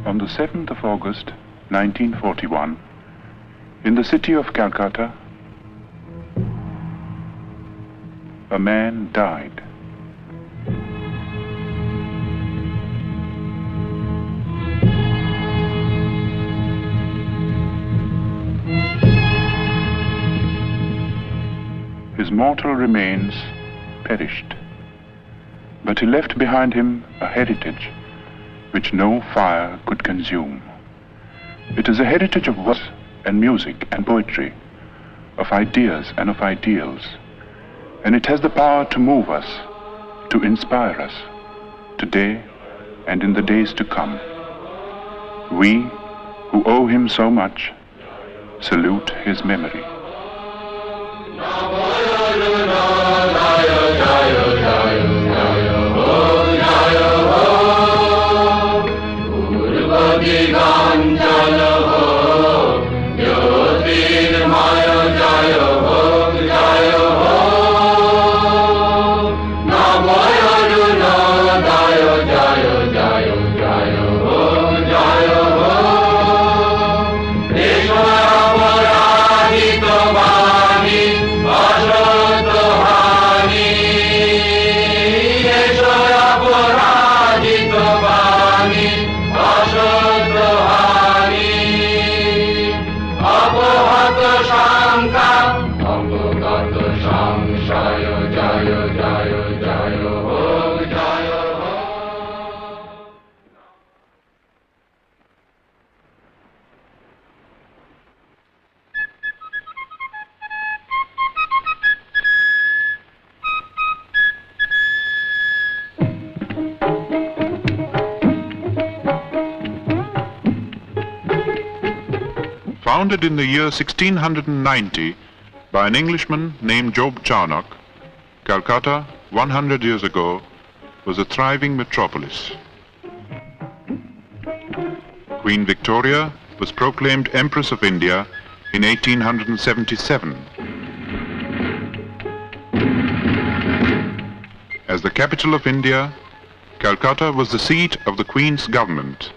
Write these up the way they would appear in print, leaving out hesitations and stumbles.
On the 7th of August, 1941, in the city of Calcutta, a man died. His mortal remains perished, but he left behind him a heritage which no fire could consume. It is a heritage of words and music and poetry, of ideas and of ideals, and it has the power to move us, to inspire us, today and in the days to come. We, who owe him so much, salute his memory. Founded in the year 1690 by an Englishman named Job Charnock, Calcutta, 100 years ago, was a thriving metropolis. Queen Victoria was proclaimed Empress of India in 1877. As the capital of India, Calcutta was the seat of the Queen's government.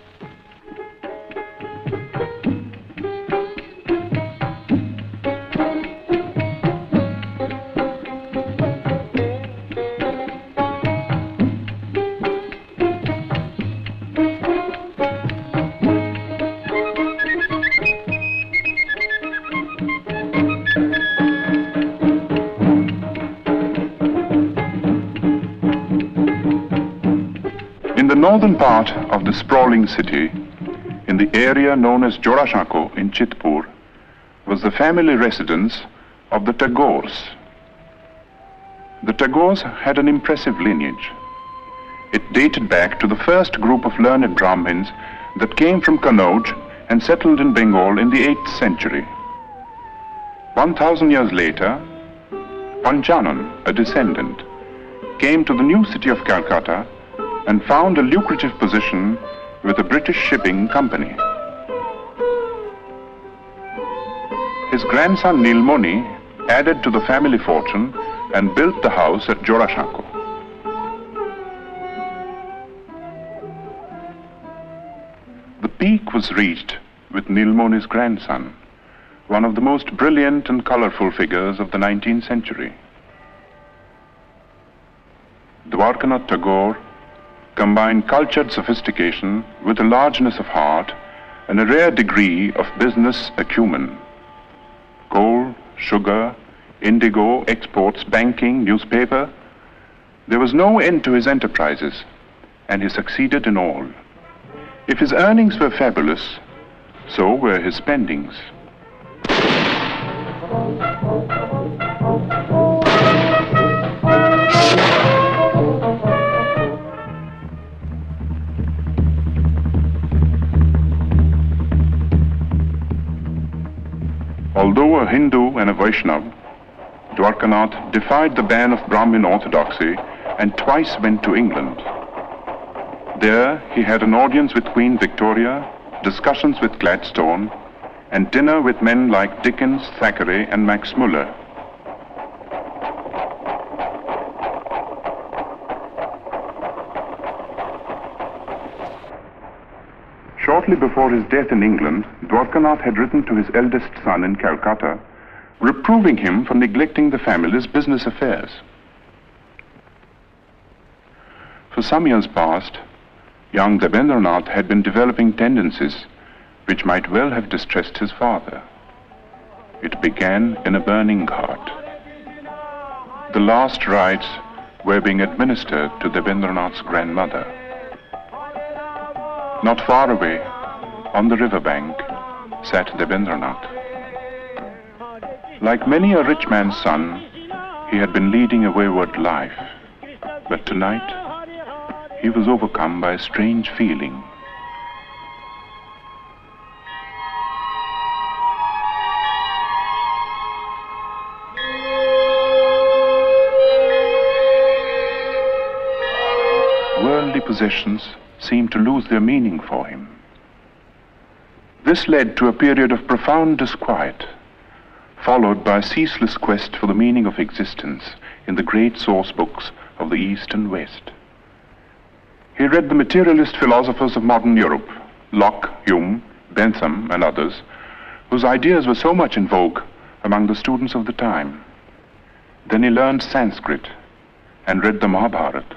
In the northern part of the sprawling city, in the area known as Jorashako in Chitpur, was the family residence of the Tagores. The Tagores had an impressive lineage. It dated back to the first group of learned Brahmins that came from Kannauj and settled in Bengal in the 8th century. 1,000 years later, Panchanan, a descendant, came to the new city of Calcutta and found a lucrative position with a British shipping company. His grandson Nilmoni added to the family fortune and built the house at Jorashako. The peak was reached with Nilmoni's grandson, one of the most brilliant and colorful figures of the 19th century. Rabindranath Tagore combined cultured sophistication with a largeness of heart and a rare degree of business acumen. Coal, sugar, indigo, exports, banking, newspaper. There was no end to his enterprises, and he succeeded in all. If his earnings were fabulous, so were his spendings. Although a Hindu and a Vaishnava, Dwarkanath defied the ban of Brahmin orthodoxy and twice went to England. There he had an audience with Queen Victoria, discussions with Gladstone, and dinner with men like Dickens, Thackeray, and Max Muller. shortly before his death in England, Dwarkanath had written to his eldest son in Calcutta, reproving him for neglecting the family's business affairs. For some years past, young Rabindranath had been developing tendencies which might well have distressed his father. It began in a burning cart. The last rites were being administered to Rabindranath's grandmother. Not far away, on the riverbank, sat Rabindranath. Like many a rich man's son, he had been leading a wayward life, but tonight he was overcome by a strange feeling. Worldly possessions seemed to lose their meaning for him. This led to a period of profound disquiet, followed by a ceaseless quest for the meaning of existence in the great source books of the East and West. He read the materialist philosophers of modern Europe, Locke, Hume, Bentham, and others, whose ideas were so much in vogue among the students of the time. Then he learned Sanskrit and read the Mahabharata.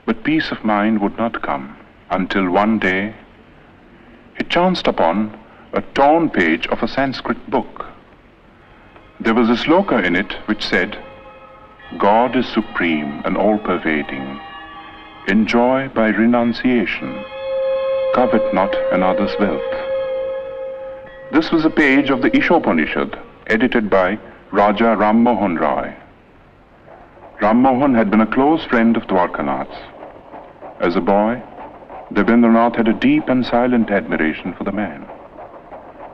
But peace of mind would not come until one day he chanced upon a torn page of a Sanskrit book. There was a sloka in it which said, "God is supreme and all-pervading. Enjoy by renunciation. Covet not another's wealth." This was a page of the Ishopanishad, edited by Raja Ram Mohan Rai. Ram Mohan had been a close friend of Dwarkanath's. As a boy, Rabindranath had a deep and silent admiration for the man.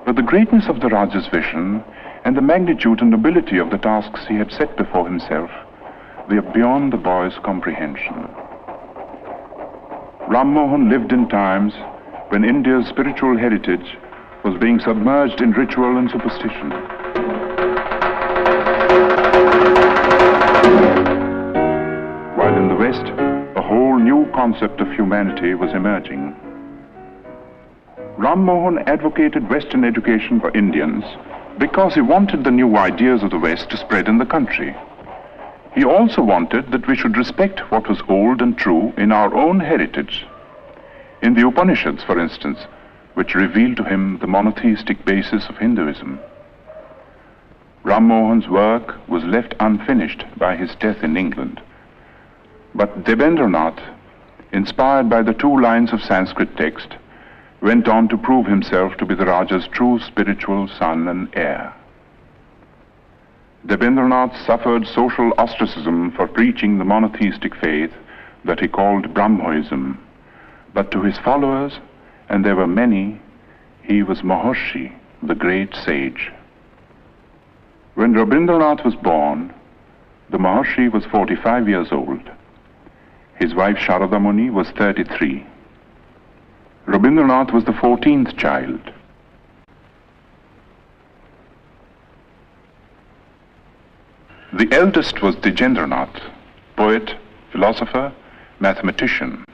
But the greatness of the Raja's vision and the magnitude and nobility of the tasks he had set before himself were beyond the boy's comprehension. Ram Mohan lived in times when India's spiritual heritage was being submerged in ritual and superstition. While in the West, a whole new concept of humanity was emerging. Ram Mohan advocated Western education for Indians because he wanted the new ideas of the West to spread in the country. He also wanted that we should respect what was old and true in our own heritage. In the Upanishads, for instance, which revealed to him the monotheistic basis of Hinduism. Ram Mohan's work was left unfinished by his death in England. But Rabindranath, inspired by the 2 lines of Sanskrit text, went on to prove himself to be the Raja's true spiritual son and heir. Rabindranath suffered social ostracism for preaching the monotheistic faith that he called Brahmoism, but to his followers, and there were many, he was Maharshi, the great sage. When Rabindranath was born, the Maharshi was 45 years old. His wife Sharada Muni was 33. Rabindranath was the 14th child. The eldest was Dijendranath, poet, philosopher, mathematician.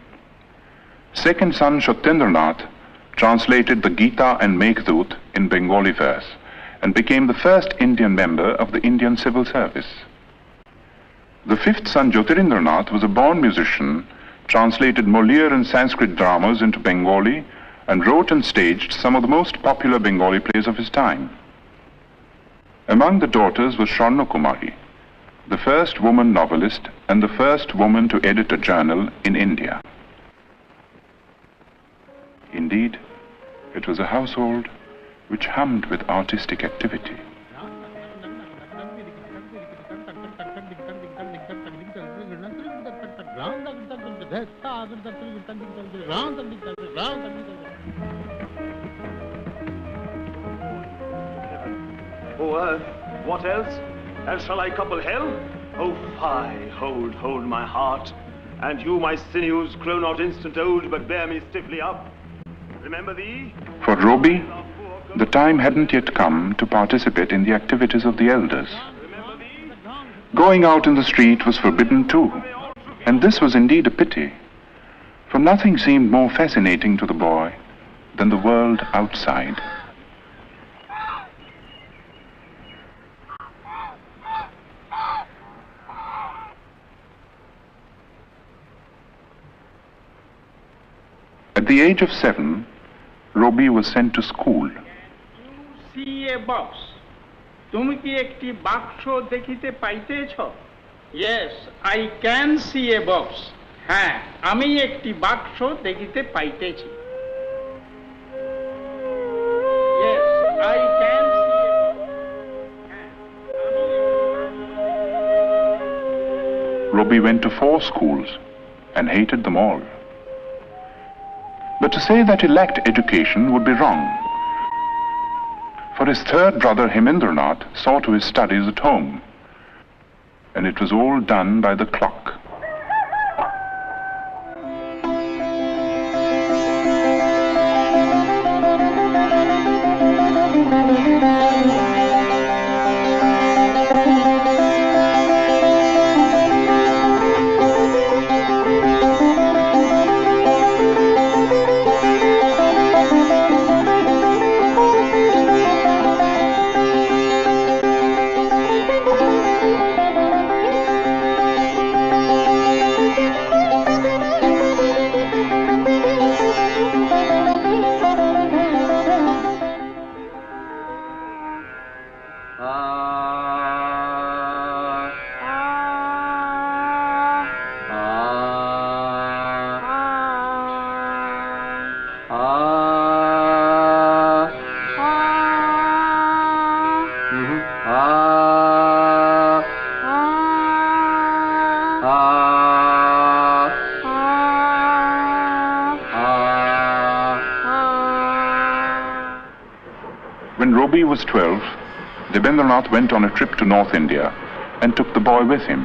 Second son Satyendranath translated the Gita and Meghdut in Bengali verse and became the first Indian member of the Indian civil service. The 5th son Jyotirindranath was a born musician, translated Molière and Sanskrit dramas into Bengali, and wrote and staged some of the most popular Bengali plays of his time. Among the daughters was Sharna Kumari, the first woman novelist and the first woman to edit a journal in India. Indeed, it was a household which hummed with artistic activity. Oh, earth, what else? Else shall I couple hell? Oh, fie, hold my heart. And you, my sinews, grow not instant old, but bear me stiffly up. Remember thee? For Roby, the time hadn't yet come to participate in the activities of the elders. Going out in the street was forbidden too, and this was indeed a pity, for nothing seemed more fascinating to the boy than the world outside. At the age of 7, Robbie was sent to school. See a box. তুমি কি একটি বাক্স দেখিতে পাইতেছ? Yes, I can see a box. হ্যাঁ, আমি একটি বাক্স দেখিতে পাইতেছি। Yes, I can see a box. হ্যাঁ, Robbie went to 4 schools and hated them all. But to say that he lacked education would be wrong. For his third brother Ravindranath saw to his studies at home, and it was all done by the clock. When Robbie was 12, Rabindranath went on a trip to North India and took the boy with him.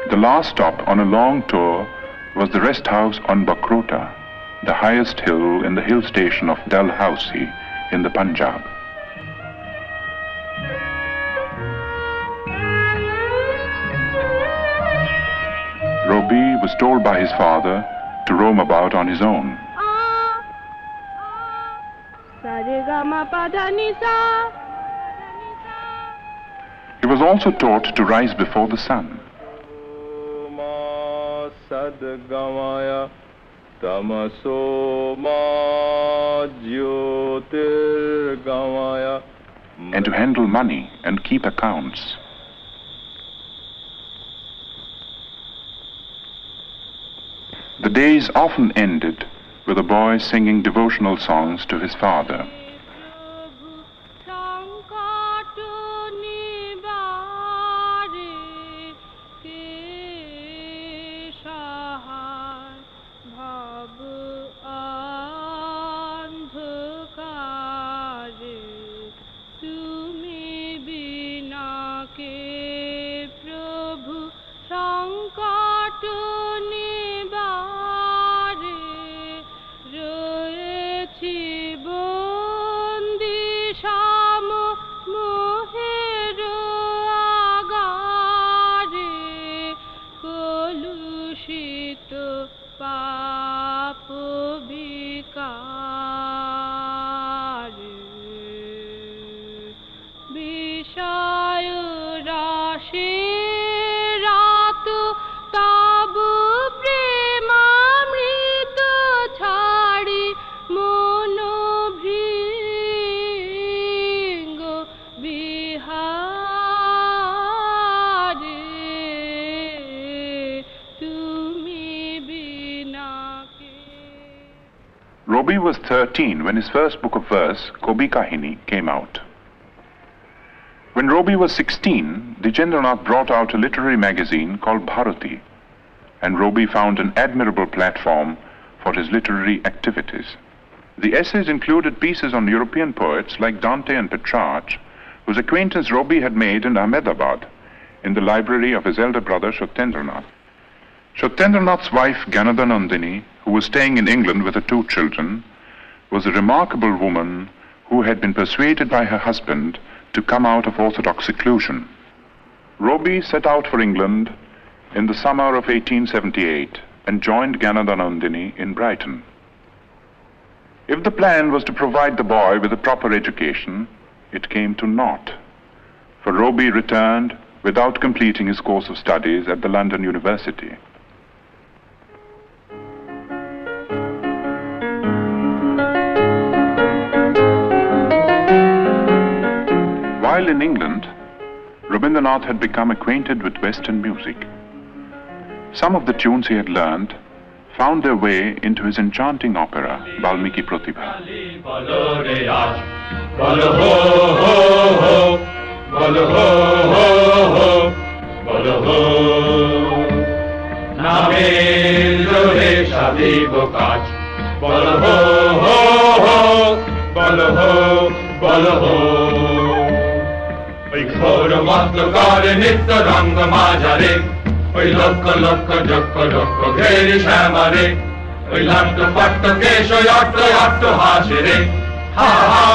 The last stop on a long tour was the rest house on Bakrota, the highest hill in the hill station of Dalhousie in the Punjab. Robbie was told by his father to roam about on his own. He was also taught to rise before the sun. And to handle money and keep accounts. The days often ended with a boy singing devotional songs to his father. Robbie was 13 when his first book of verse, Kobi Kahini, came out. When Robbie was 16, Rabindranath brought out a literary magazine called Bharati, and Robbie found an admirable platform for his literary activities. The essays included pieces on European poets like Dante and Petrarch, whose acquaintance Robbie had made in Ahmedabad, in the library of his elder brother Satyendranath. Satyendranath's wife, Ganadhanandini, who was staying in England with her 2 children, was a remarkable woman who had been persuaded by her husband to come out of orthodox seclusion. Roby set out for England in the summer of 1878 and joined Ganadhanandini in Brighton. If the plan was to provide the boy with a proper education, it came to naught, for Roby returned without completing his course of studies at the London University. While in England, Rabindranath had become acquainted with Western music. Some of the tunes he had learned found their way into his enchanting opera, Balmiki Pratibha. ওই ঘোর মস্তকারে নিত্য রঙ্গ মাঝারে ওই লক্ষ লক্ষ যক্ষ লক্ষ ঘেরি শ্যামারে ওই লাট্ট পাট্ট কেশ ওই অট্ট অট্ট হাসে রে হা হা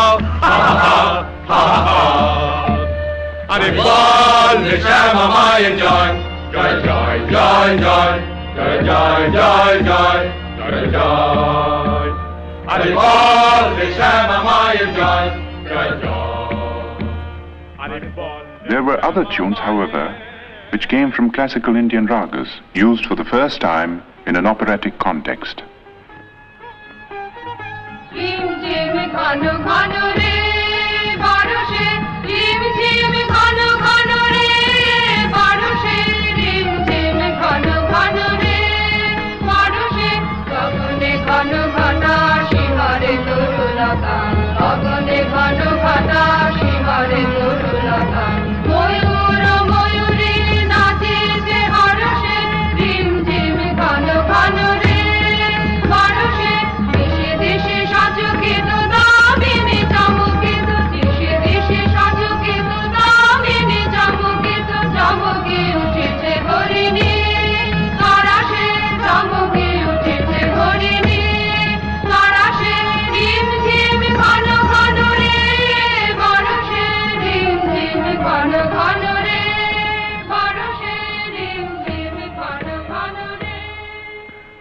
হা হা হা হা আরে বল রে শ্যামা মায়ের জয় জয় জয় জয় জয় জয় জয় জয় জয় জয় জয় আরে বল রে শ্যামা মায়ের জয় জয় জয়. There were other tunes, however, which came from classical Indian ragas, used for the first time in an operatic context.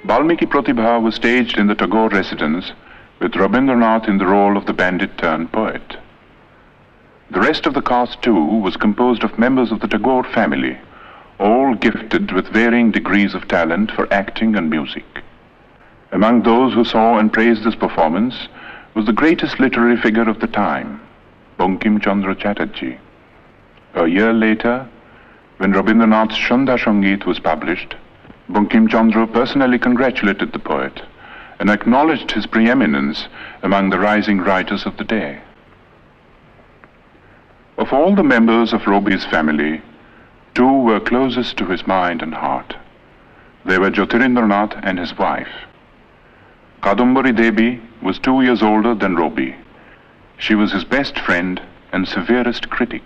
Balmiki Pratibha was staged in the Tagore residence with Rabindranath in the role of the bandit-turned-poet. The rest of the cast, too, was composed of members of the Tagore family, all gifted with varying degrees of talent for acting and music. Among those who saw and praised this performance was the greatest literary figure of the time, Bankim Chandra Chatterjee. A year later, when Rabindranath's Shandha Sangeet was published, Bankim Chandra personally congratulated the poet and acknowledged his preeminence among the rising writers of the day. Of all the members of Roby's family, 2 were closest to his mind and heart. They were Jyotirindranath and his wife. Kadambari Devi was 2 years older than Roby. She was his best friend and severest critic.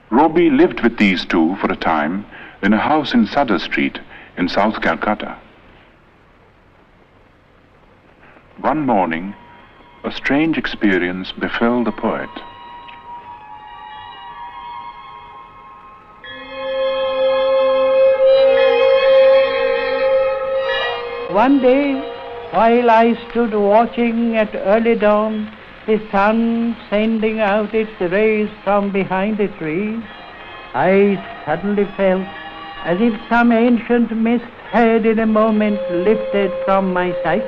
Roby lived with these 2 for a time in a house in Sutter Street in South Calcutta. One morning, a strange experience befell the poet. One day, while I stood watching at early dawn, the sun sending out its rays from behind the trees, I suddenly felt as if some ancient mist had in a moment lifted from my sight,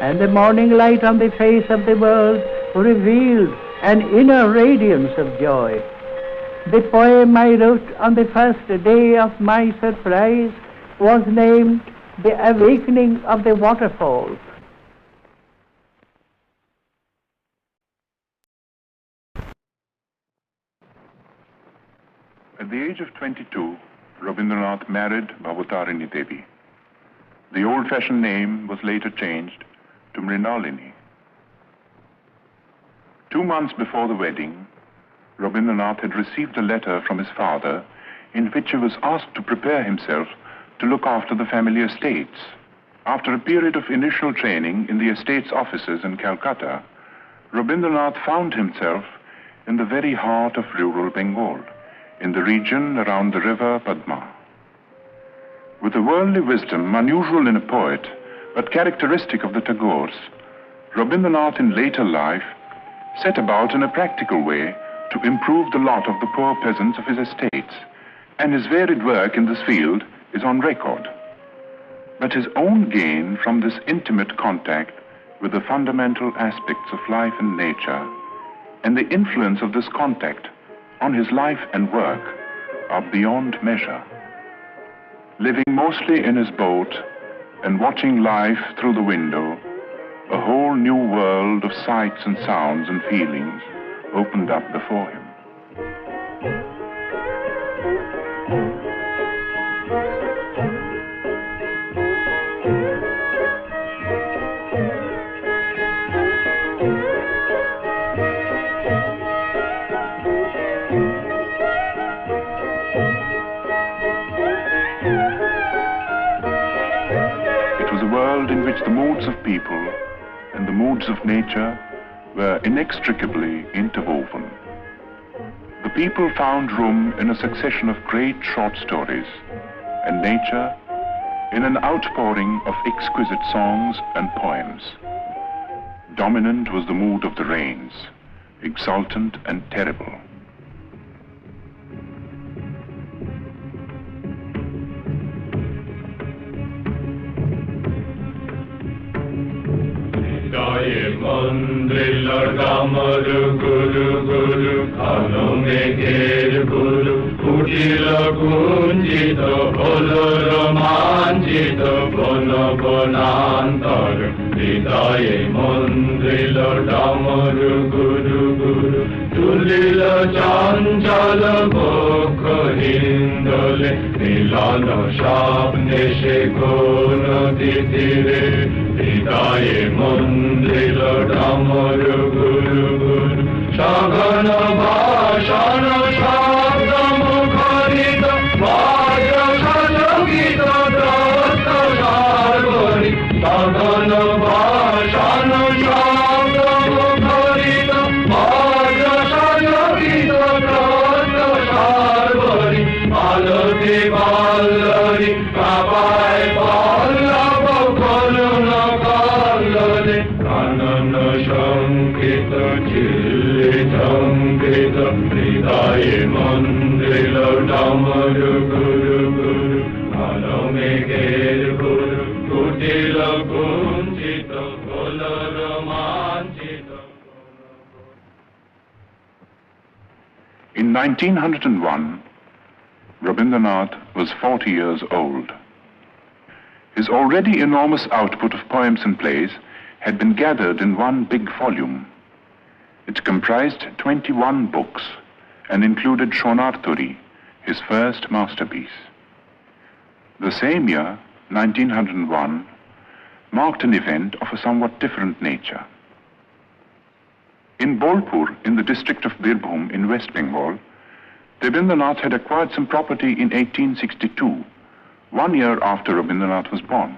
and the morning light on the face of the world revealed an inner radiance of joy. The poem I wrote on the first day of my surprise was named The Awakening of the Waterfall. At the age of 22, Rabindranath married Bhavatarini Devi. The old-fashioned name was later changed to Mrinalini. 2 months before the wedding, Rabindranath had received a letter from his father in which he was asked to prepare himself to look after the family estates. After a period of initial training in the estate's offices in Calcutta, Rabindranath found himself in the very heart of rural Bengal, in the region around the river Padma. With a worldly wisdom unusual in a poet, but characteristic of the Tagores, Rabindranath in later life set about in a practical way to improve the lot of the poor peasants of his estates, and his varied work in this field is on record. But his own gain from this intimate contact with the fundamental aspects of life and nature, and the influence of this contact on his life and work, are beyond measure. Living mostly in his boat and watching life through the window, a whole new world of sights and sounds and feelings opened up before him. In which the moods of people and the moods of nature were inextricably interwoven. The people found room in a succession of great short stories, and nature in an outpouring of exquisite songs and poems. Dominant was the mood of the rains, exultant and terrible. Mandrilla Damaru Guru Guru Kalo Megher Guru Kutila Kunjito Bolo Romanjito Bono Bonantar Hridaye Mandrilla Damaru Guru Guru Tulila Chanchala Bokho Hindole Milano Shapne Shekono Titire Hridaye Mandrilla Damaru Guru Guru Shagana Bhashana Shabda Mukharita Vajra Sajagita Datta Sharvari Shagana Bhashana Shabda Mukharita Vajra Sajagita Datta Sharvari Alati Ballari Kapai Pallava Koluna Kallade Kanana Shankita Chilli Chankita Hridaye Mandrilla Damaru Guru Guru Kalo Megher Guru Kutila Kunjita Kola Romanjita. In 1901, Rabindranath was 40 years old. His already enormous output of poems and plays had been gathered in one big volume. It comprised 21 books and included Shonarturi, his first masterpiece. The same year, 1901, marked an event of a somewhat different nature. In Bolpur, in the district of Birbhum in West Bengal, Rabindranath had acquired some property in 1862, 1 year after Rabindranath was born.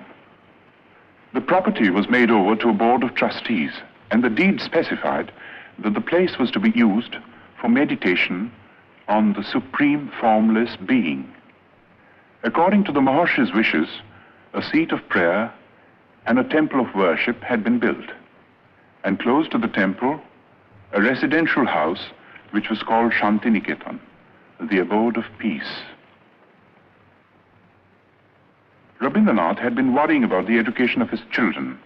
The property was made over to a board of trustees, and the deed specified that the place was to be used for meditation on the supreme formless being. According to the Maharshi's wishes, a seat of prayer and a temple of worship had been built, and close to the temple, a residential house which was called Shantiniketan, the abode of peace. Rabindranath had been worrying about the education of his children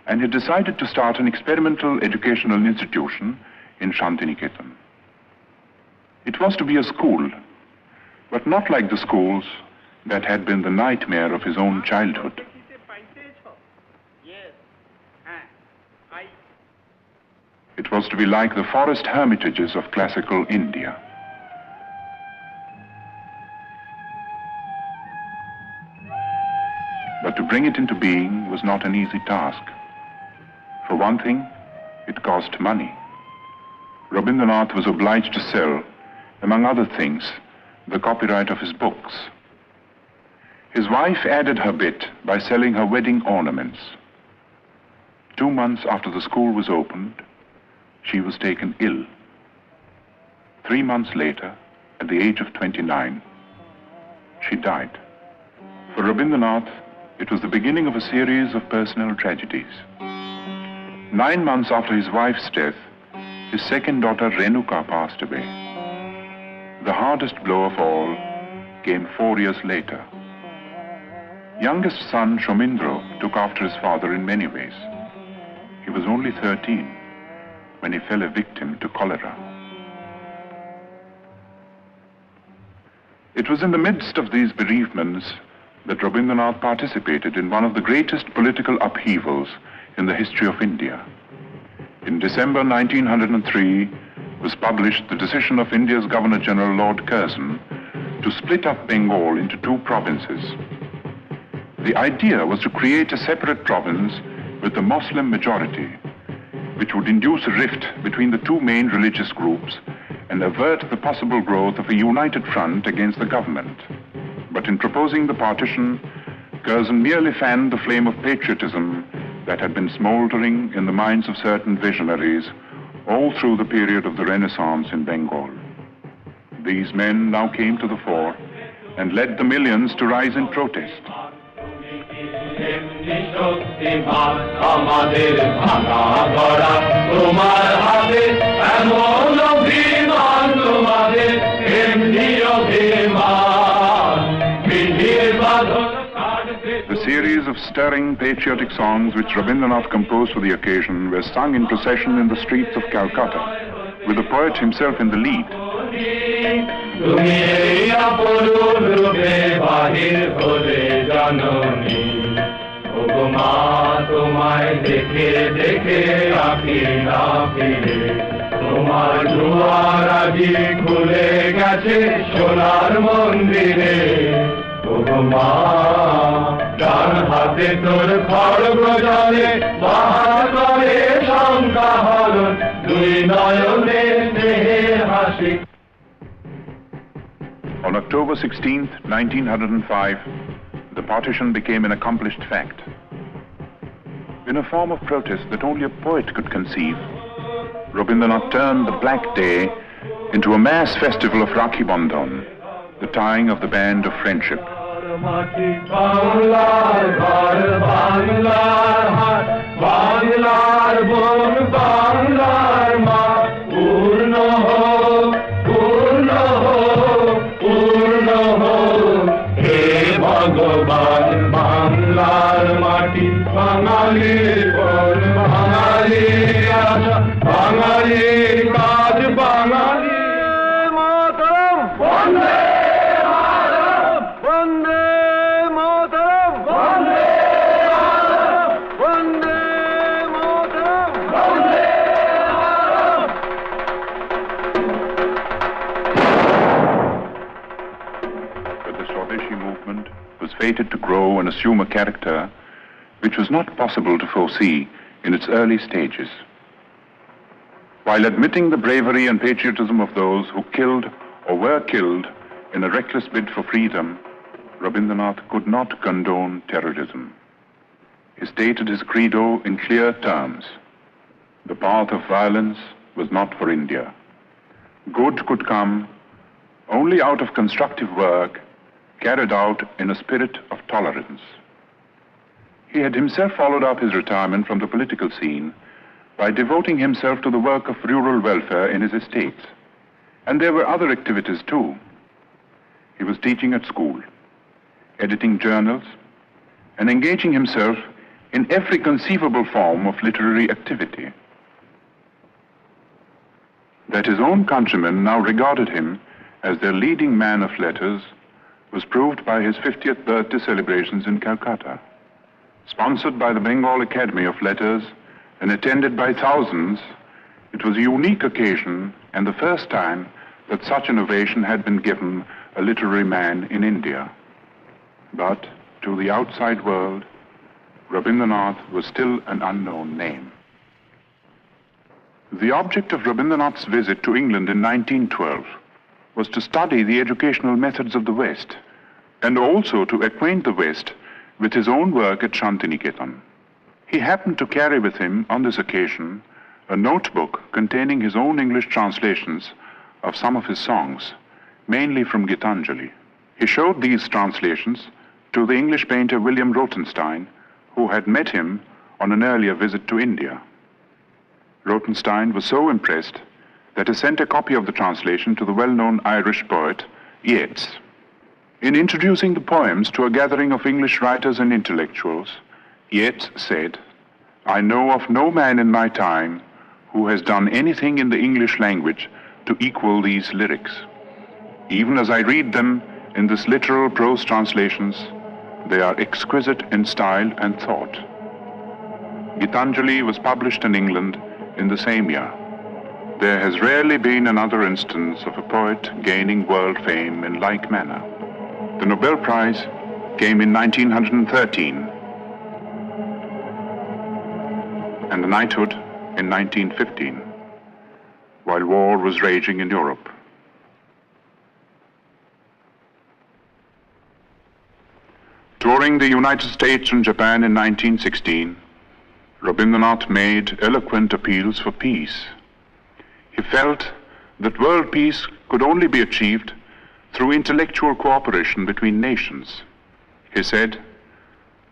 and had decided to start an experimental educational institution in Shantiniketan. It was to be a school, but not like the schools that had been the nightmare of his own childhood. It was to be like the forest hermitages of classical India. But to bring it into being was not an easy task. For one thing, it cost money. Rabindranath was obliged to sell, among other things, the copyright of his books. His wife added her bit by selling her wedding ornaments. 2 months after the school was opened, she was taken ill. 3 months later, at the age of 29, she died. For Rabindranath, it was the beginning of a series of personal tragedies. 9 months after his wife's death, his second daughter Renuka passed away. The hardest blow of all came 4 years later. Youngest son Shomindro took after his father in many ways. He was only 13 when he fell a victim to cholera. It was in the midst of these bereavements that Rabindranath participated in one of the greatest political upheavals in the history of India. In December 1903 was published the decision of India's Governor-General Lord Curzon to split up Bengal into 2 provinces. The idea was to create a separate province with a Muslim majority, which would induce a rift between the 2 main religious groups and avert the possible growth of a united front against the government. But in proposing the partition, Curzon merely fanned the flame of patriotism that had been smoldering in the minds of certain visionaries all through the period of the Renaissance in Bengal. These men now came to the fore and led the millions to rise in protest. The series of stirring patriotic songs which Rabindranath composed for the occasion were sung in procession in the streets of Calcutta, with the poet himself in the lead. On October 16th, 1905, the partition became an accomplished fact. In a form of protest that only a poet could conceive, Rabindranath turned the Black Day into a mass festival of Rakhi Bandhan, the tying of the band of friendship. Fated to grow and assume a character which was not possible to foresee in its early stages. While admitting the bravery and patriotism of those who killed or were killed in a reckless bid for freedom, Rabindranath could not condone terrorism. He stated his credo in clear terms. The path of violence was not for India. Good could come only out of constructive work carried out in a spirit of tolerance. He had himself followed up his retirement from the political scene by devoting himself to the work of rural welfare in his estates. And there were other activities too. He was teaching at school, editing journals, and engaging himself in every conceivable form of literary activity. That his own countrymen now regarded him as their leading man of letters was proved by his 50th birthday celebrations in Calcutta. Sponsored by the Bengal Academy of Letters and attended by thousands, it was a unique occasion and the first time that such an ovation had been given a literary man in India. But to the outside world, Rabindranath was still an unknown name. The object of Rabindranath's visit to England in 1912 was to study the educational methods of the West, and also to acquaint the West with his own work at Shantiniketan. He happened to carry with him on this occasion a notebook containing his own English translations of some of his songs, mainly from Gitanjali. He showed these translations to the English painter William Rothenstein, who had met him on an earlier visit to India. Rothenstein was so impressed that he sent a copy of the translation to the well-known Irish poet Yeats. In introducing the poems to a gathering of English writers and intellectuals, Yeats said, "I know of no man in my time who has done anything in the English language to equal these lyrics. Even as I read them in this literal prose translations, they are exquisite in style and thought." Gitanjali was published in England in the same year. There has rarely been another instance of a poet gaining world fame in like manner. The Nobel Prize came in 1913 and the knighthood in 1915, while war was raging in Europe. Touring the United States and Japan in 1916, Rabindranath made eloquent appeals for peace. He felt that world peace could only be achieved through intellectual cooperation between nations. He said,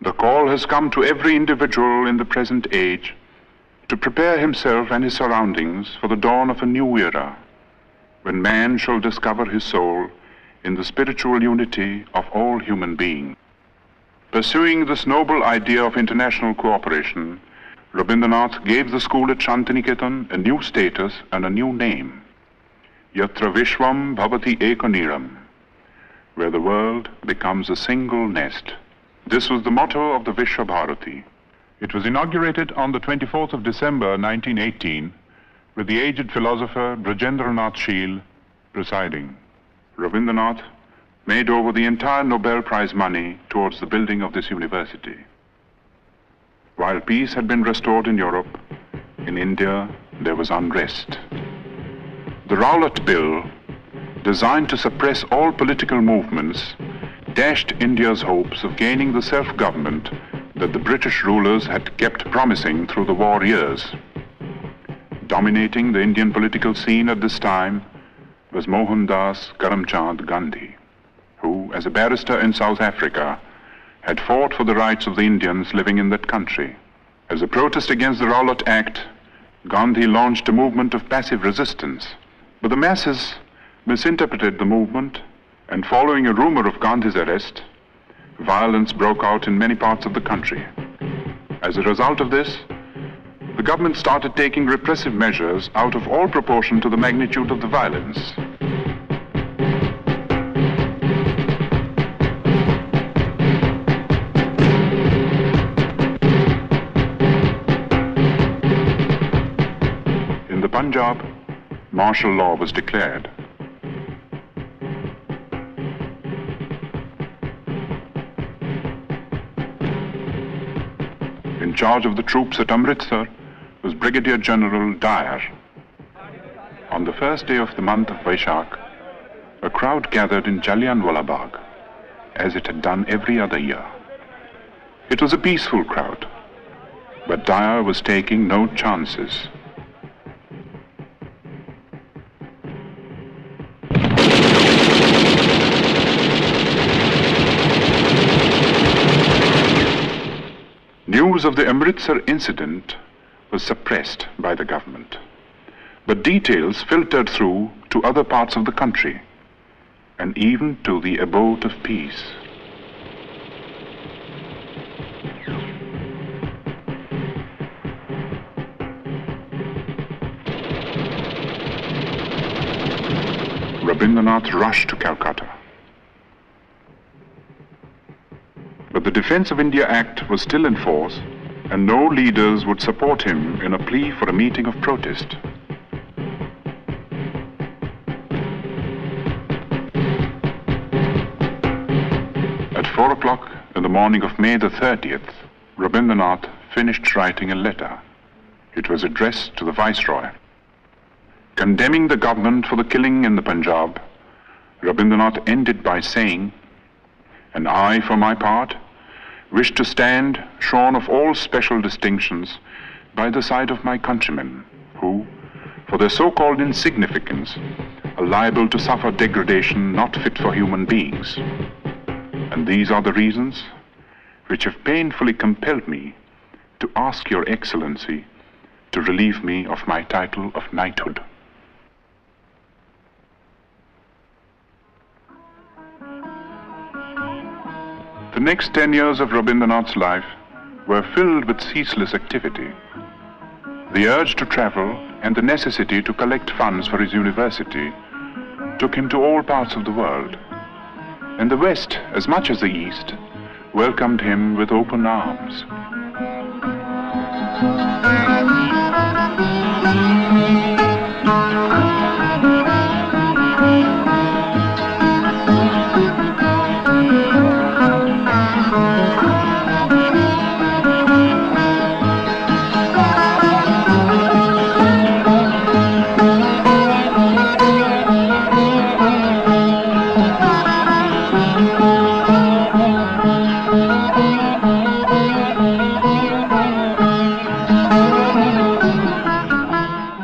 "The call has come to every individual in the present age to prepare himself and his surroundings for the dawn of a new era, when man shall discover his soul in the spiritual unity of all human beings." Pursuing this noble idea of international cooperation, Rabindranath gave the school at Shantiniketan a new status and a new name, Yatra Vishwam Bhavati Ekaniram, where the world becomes a single nest. This was the motto of the Vishwa Bharati. It was inaugurated on the 24th of December 1918 with the aged philosopher Brajendranath Tagore presiding. Rabindranath made over the entire Nobel Prize money towards the building of this university. While peace had been restored in Europe, in India there was unrest. The Rowlatt Bill, designed to suppress all political movements, dashed India's hopes of gaining the self-government that the British rulers had kept promising through the war years. Dominating the Indian political scene at this time was Mohandas Karamchand Gandhi, who, as a barrister in South Africa, had fought for the rights of the Indians living in that country. As a protest against the Rowlatt Act, Gandhi launched a movement of passive resistance. But the masses misinterpreted the movement, and following a rumor of Gandhi's arrest, violence broke out in many parts of the country. As a result of this, the government started taking repressive measures out of all proportion to the magnitude of the violence. In the Punjab, martial law was declared. In charge of the troops at Amritsar was Brigadier General Dyer. On the first day of the month of Vaishak, a crowd gathered in Jallianwala Bagh, as it had done every other year. It was a peaceful crowd, but Dyer was taking no chances. News of the Amritsar incident was suppressed by the government, but details filtered through to other parts of the country, and even to the abode of peace. Rabindranath rushed to Calcutta. But the Defence of India Act was still in force, and no leaders would support him in a plea for a meeting of protest. At 4 o'clock in the morning of May the 30th, Rabindranath finished writing a letter. It was addressed to the Viceroy. Condemning the government for the killing in the Punjab, Rabindranath ended by saying, And I, for my part, wish to stand, shorn of all special distinctions, by the side of my countrymen, who, for their so-called insignificance, are liable to suffer degradation not fit for human beings. And these are the reasons which have painfully compelled me to ask Your Excellency to relieve me of my title of knighthood. The next 10 years of Rabindranath's life were filled with ceaseless activity. The urge to travel and the necessity to collect funds for his university took him to all parts of the world, and the West, as much as the East, welcomed him with open arms.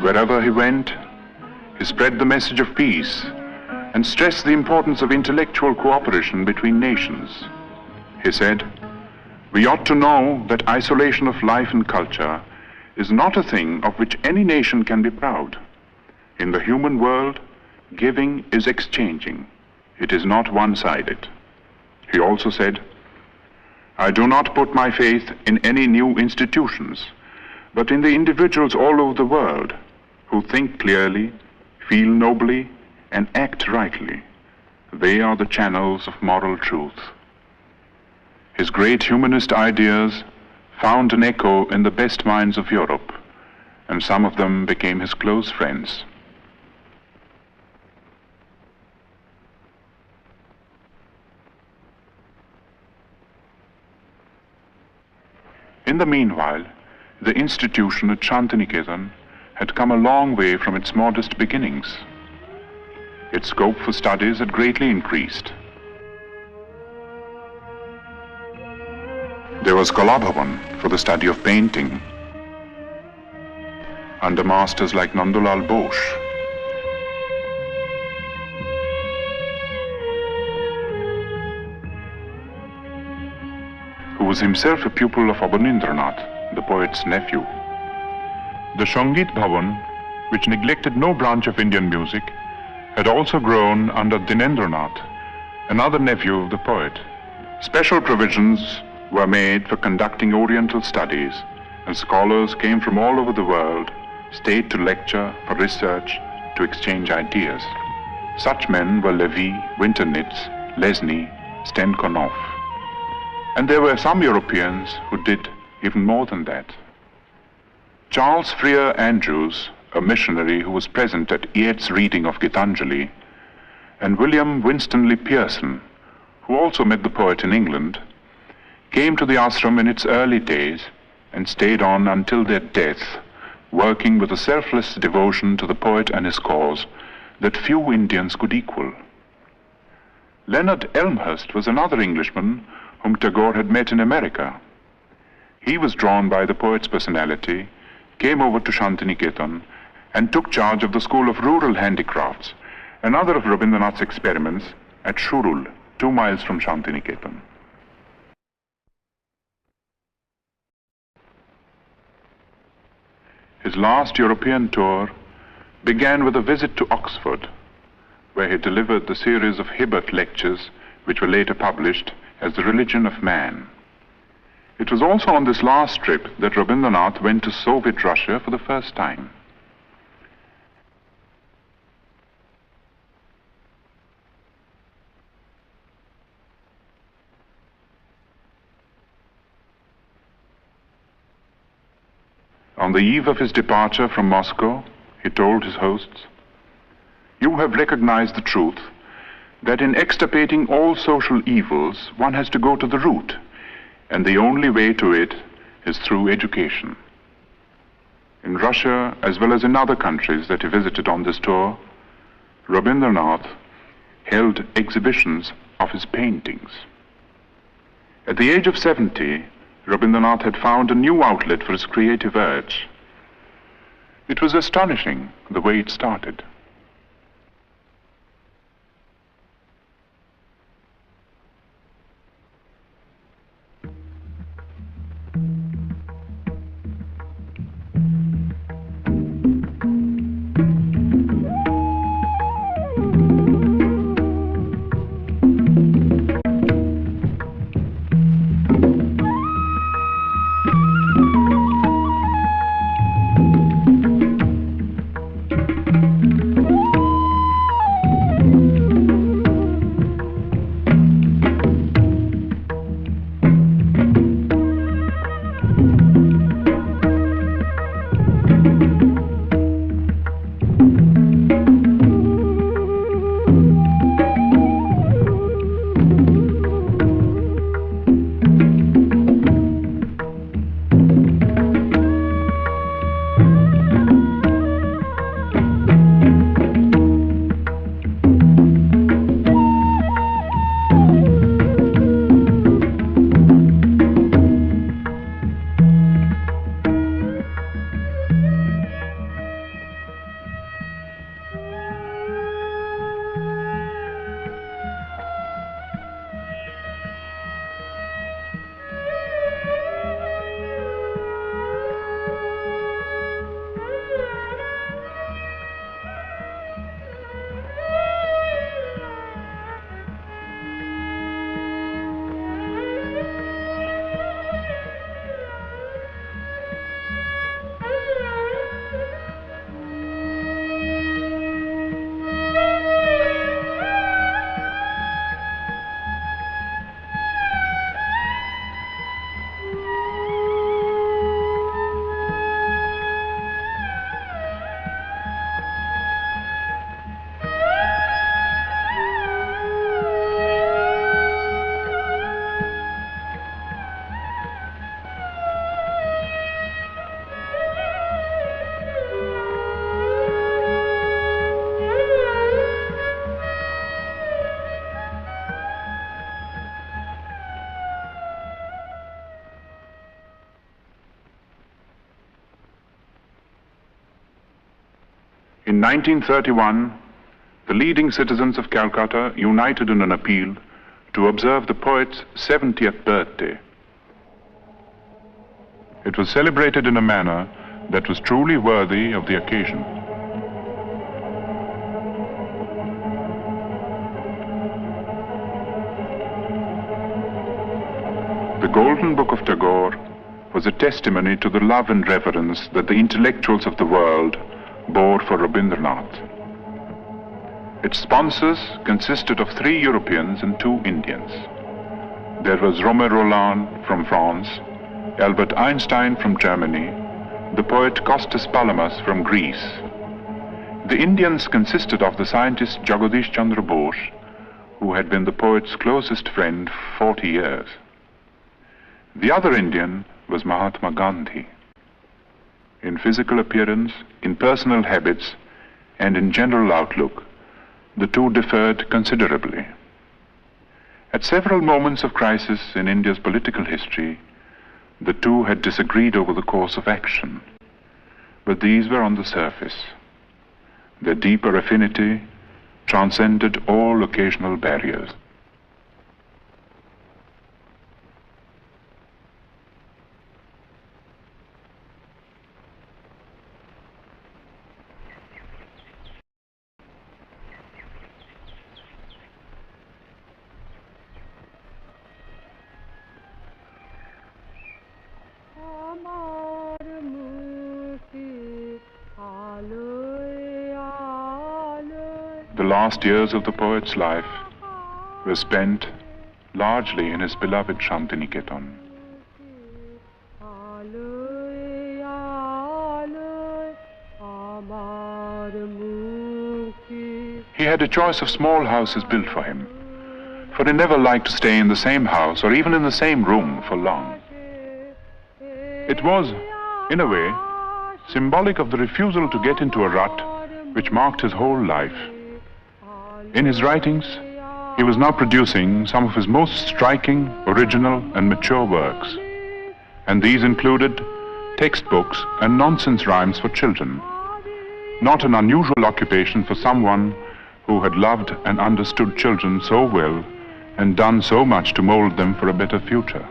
Wherever he went, he spread the message of peace and stressed the importance of intellectual cooperation between nations. He said, "We ought to know that isolation of life and culture is not a thing of which any nation can be proud. In the human world, giving is exchanging. It is not one-sided." He also said, "I do not put my faith in any new institutions, but in the individuals all over the world who think clearly, feel nobly, and act rightly. They are the channels of moral truth." His great humanist ideas found an echo in the best minds of Europe, and some of them became his close friends. In the meanwhile, the institution at Shantiniketan had come a long way from its modest beginnings. Its scope for studies had greatly increased. There was Kalabhavan for the study of painting, under masters like Nandulal Bose. Who was himself a pupil of Rabindranath, the poet's nephew. The Sangeet Bhavan, which neglected no branch of Indian music, had also grown under Dinendranath, another nephew of the poet. Special provisions were made for conducting Oriental studies, and scholars came from all over the world, stayed to lecture, for research, to exchange ideas. Such men were Levy, Winternitz, Lesny, Stenkonov. And there were some Europeans who did even more than that. Charles Freer Andrews, a missionary who was present at Yeats' reading of Gitanjali, and William Winstanley Pearson, who also met the poet in England, came to the ashram in its early days and stayed on until their death, working with a selfless devotion to the poet and his cause that few Indians could equal. Leonard Elmhurst was another Englishman whom Tagore had met in America. He was drawn by the poet's personality, came over to Shantiniketan, and took charge of the School of Rural Handicrafts, another of Rabindranath's experiments at Shurul, 2 miles from Shantiniketan. His last European tour began with a visit to Oxford, where he delivered the series of Hibbert lectures, which were later published as The Religion of Man. It was also on this last trip that Rabindranath went to Soviet Russia for the first time. On the eve of his departure from Moscow, he told his hosts, "You have recognized the truth that in extirpating all social evils, one has to go to the root, and the only way to it is through education." In Russia, as well as in other countries that he visited on this tour, Rabindranath held exhibitions of his paintings. At the age of 70, Rabindranath had found a new outlet for his creative urge. It was astonishing the way it started. In 1931, the leading citizens of Calcutta united in an appeal to observe the poet's 70th birthday. It was celebrated in a manner that was truly worthy of the occasion. The Golden Book of Tagore was a testimony to the love and reverence that the intellectuals of the world bore for Rabindranath. Its sponsors consisted of 3 Europeans and 2 Indians. There was Romain Rolland from France, Albert Einstein from Germany, the poet Costas Palamas from Greece. The Indians consisted of the scientist Jagadish Chandra Bose, who had been the poet's closest friend for 40 years. The other Indian was Mahatma Gandhi. In physical appearance, in personal habits, and in general outlook, the two differed considerably. At several moments of crisis in India's political history, the two had disagreed over the course of action, but these were on the surface. Their deeper affinity transcended all occasional barriers. The last years of the poet's life were spent largely in his beloved Shantiniketan. He had a choice of small houses built for him, for he never liked to stay in the same house or even in the same room for long. It was, in a way, symbolic of the refusal to get into a rut which marked his whole life. In his writings, He was now producing some of his most striking, original and mature works, and these included textbooks and nonsense rhymes for children, not an unusual occupation for someone who had loved and understood children so well and done so much to mold them for a better future.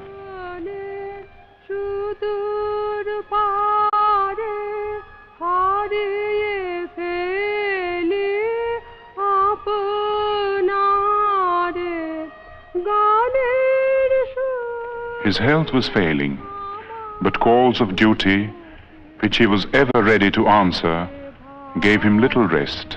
His health was failing, but calls of duty, which he was ever ready to answer, gave him little rest.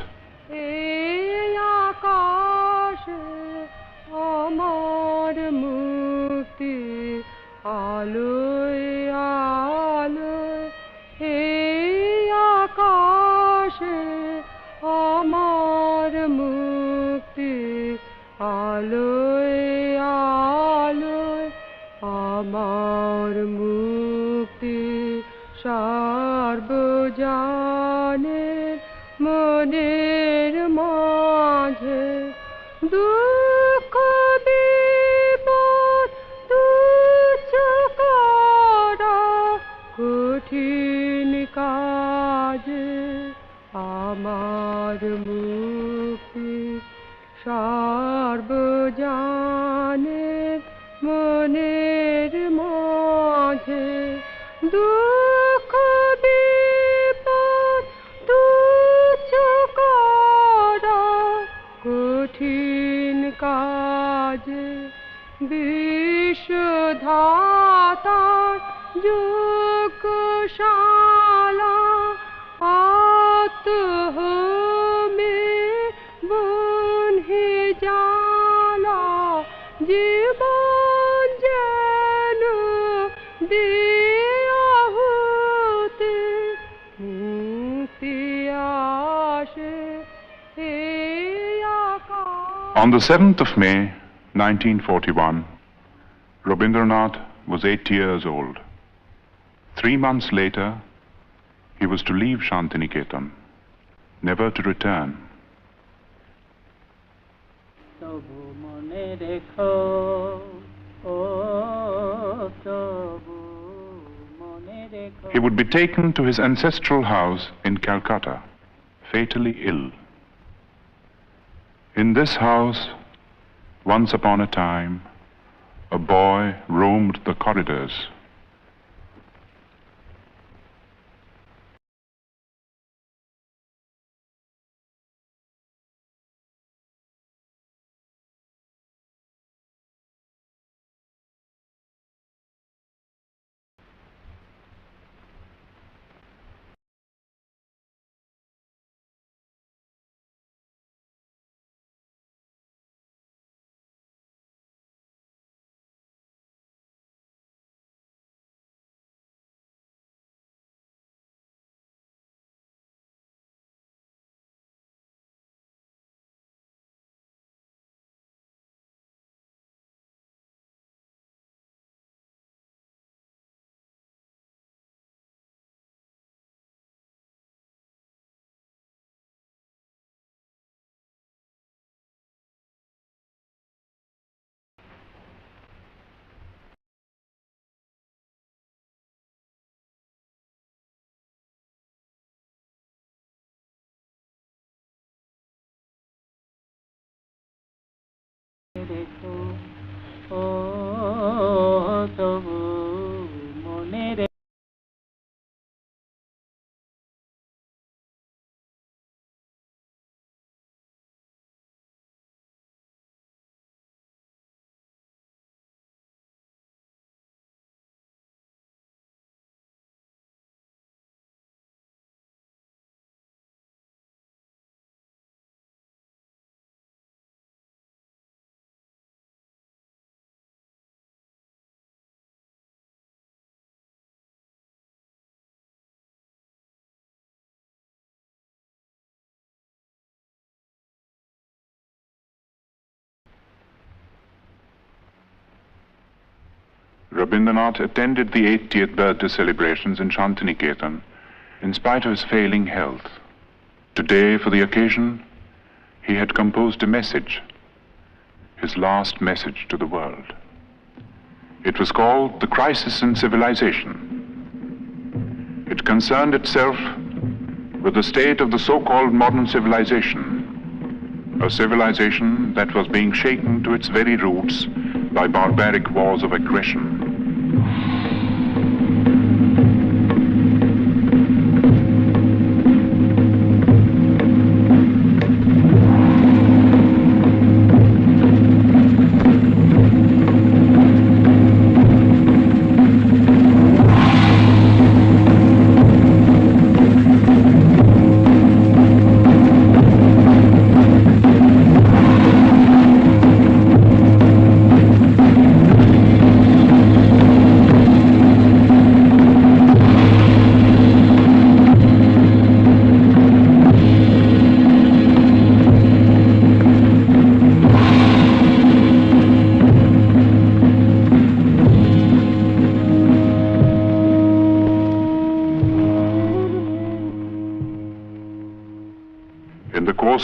On the 7th of May, 1941, Rabindranath was 80 years old. 3 months later, he was to leave Shantiniketan, never to return. He would be taken to his ancestral house in Calcutta, fatally ill. In this house, once upon a time, a boy roamed the corridors. Rabindranath attended the 80th birthday celebrations in Shantiniketan in spite of his failing health. Today, for the occasion, he had composed a message his last message to the world. It was called The Crisis in Civilization. It concerned itself with the state of the so-called modern civilization, a civilization that was being shaken to its very roots by barbaric wars of aggression.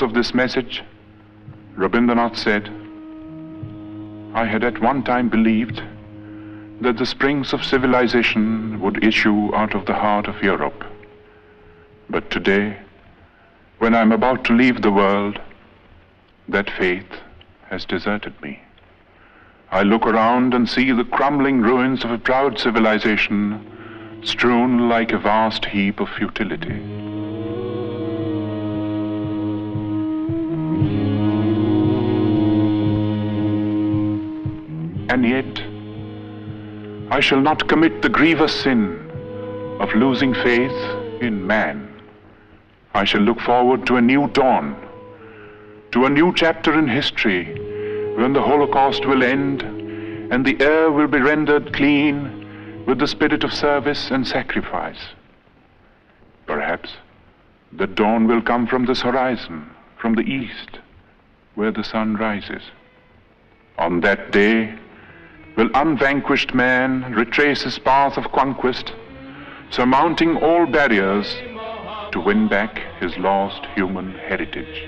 Of this message, Rabindranath said, I had at one time believed that the springs of civilization would issue out of the heart of Europe. But today, when I'm about to leave the world, that faith has deserted me. I look around and see the crumbling ruins of a proud civilization strewn like a vast heap of futility. And yet, I shall not commit the grievous sin of losing faith in man. I shall look forward to a new dawn, to a new chapter in history when the Holocaust will end and the air will be rendered clean with the spirit of service and sacrifice. Perhaps the dawn will come from this horizon, from the east, where the sun rises. On that day, will unvanquished man retrace his path of conquest, surmounting all barriers to win back his lost human heritage.